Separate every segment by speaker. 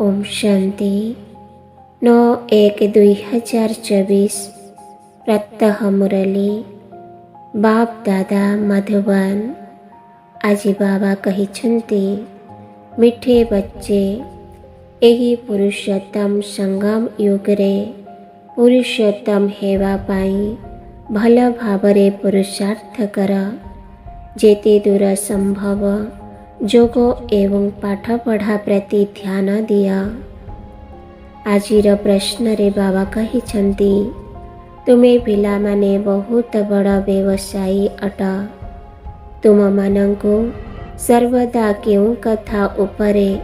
Speaker 1: ओम शांति। 9/1/2024 प्रातः मुरली बाप दादा मधुबन। आज बाबा कहिछन्ति, मिठे बच्चे एही पुरुषोत्तम संगम युगरे पुरुषोत्तम हेवा पाई भल भावरे पुरुषार्थ कर। जेते दूर संभव जोग एवं पाठ पढ़ा प्रति ध्यान दिया। आजिर प्रश्न रे बाबा कहिछन्ति, तुमे पिला माने बहुत बड़ व्यवसायी अट। तुम मानंकु सर्वदा केउ कथा उपरे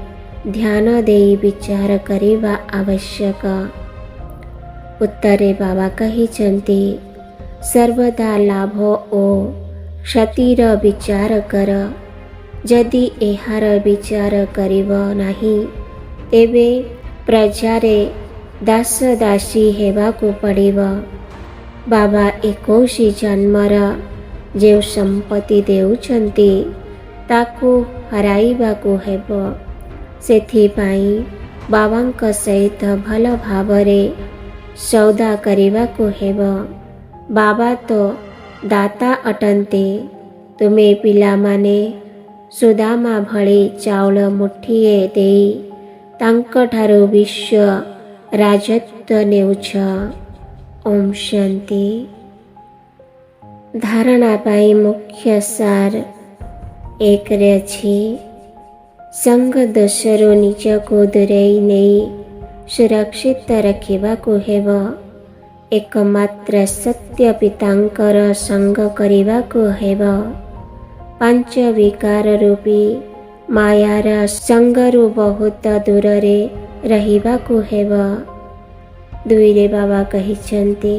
Speaker 1: ध्यान देई विचार करिबा आवश्यक। उत्तरे बाबा कहिछन्ति, सर्वदा लाभ ओ क्षतिर विचार कर। जदि एहार विचार करिब नाही तेबे प्रजारे दास दासी हेबाकु पड़िब। बाबा 21 जन्मर जे संपत्ति देउछन्ति ताकु हराइबाकु हेब। सेथिपाई बाबांक सहित भल भावरे सौदा करिबाकु हेब। बाबा तो दाता अटन्ते। तुमे पिला माने सुदामा भଳି चाउल मुठिए देई तांकठारु विश्व राजत्व नेउछ। ओम शांति। धारणा पाई मुख्य सार एक रे अछि, संग दोषरु निजको दूरेई नेई सुरक्षित रखिबाकु हेब। एकमात्र सत्य पितांकर संग करिबाकु हेब। पांच विकार रूपी मायार संगरु बहुत दूररे रहिबाकु हेब। दुईरे बाबा कहिछन्ति,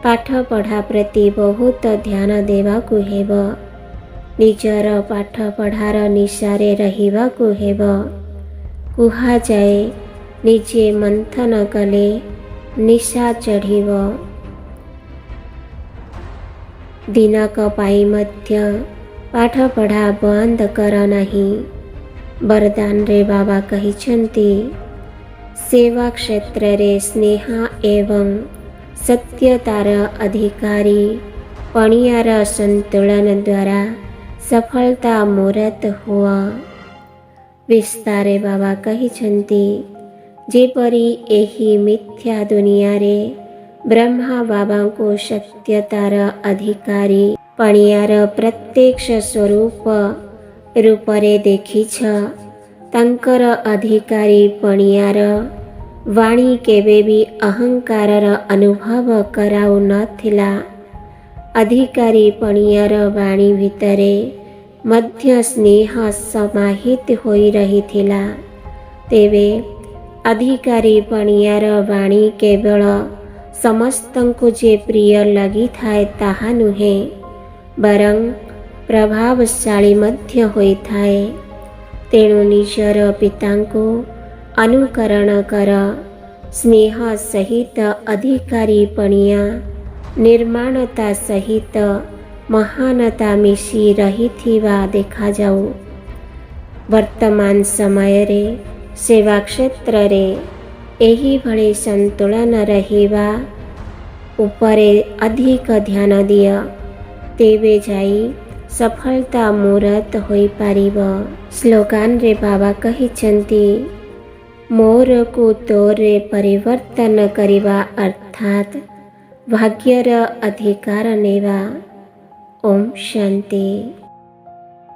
Speaker 1: पाठ पढ़ा प्रति बहुत ध्यान देबाकु हेब। निजर पाठ पढ़ार निशारे रहिबाकु हेब। कुहा जाए, निजे मंथन कले निशा चढ़िब। दिनक पाई मध्य पाठ पढ़ा बंद कर नहीं। वरदान रे बाबा कहिछन्ति, सेवा क्षेत्र रे स्नेह एवं सत्यतार अधिकारी पणियार संतुलन द्वारा सफलता मूरत हुआ। विस्तारे बाबा कहिछन्ति, जेपरी एही मिथ्या दुनिया रे ब्रह्मा बाबा को सत्यतार अधिकारी पणियार प्रत्यक्ष स्वरूप रूपरे देखिछ। तांकर अधिकारी पणियार वाणी केबे भी अहंकारर अनुभव कराउ नथिला। अधिकारी पणियार वाणी भितरे मध्य स्नेह समाहित होई रहिथिला। तेबे अधिकारी पणियार वाणी केवल समस्तंकु जे प्रिय लगी थाए ताहा नुहे, बरं प्रभावशाली मध्य होई थाए। तेणु निजर पितांकु अनुकरण कर। स्नेह सहित अधिकारी पणिया निर्माणता सहित महानता मिशी रहिथिबा देखा जाऊ। वर्तमान समय रे सेवा क्षेत्र रे एही भली संतुलन रहिबा उपरे अधिक ध्यान दिय। तेबे जाई सफलता मूरत होई पारिब। स्लोगान रे बाबा कहिछन्ति, मोर को तोरे परिवर्तन करिबा अर्थात भाग्यर अधिकार नेवा। ओम शांति।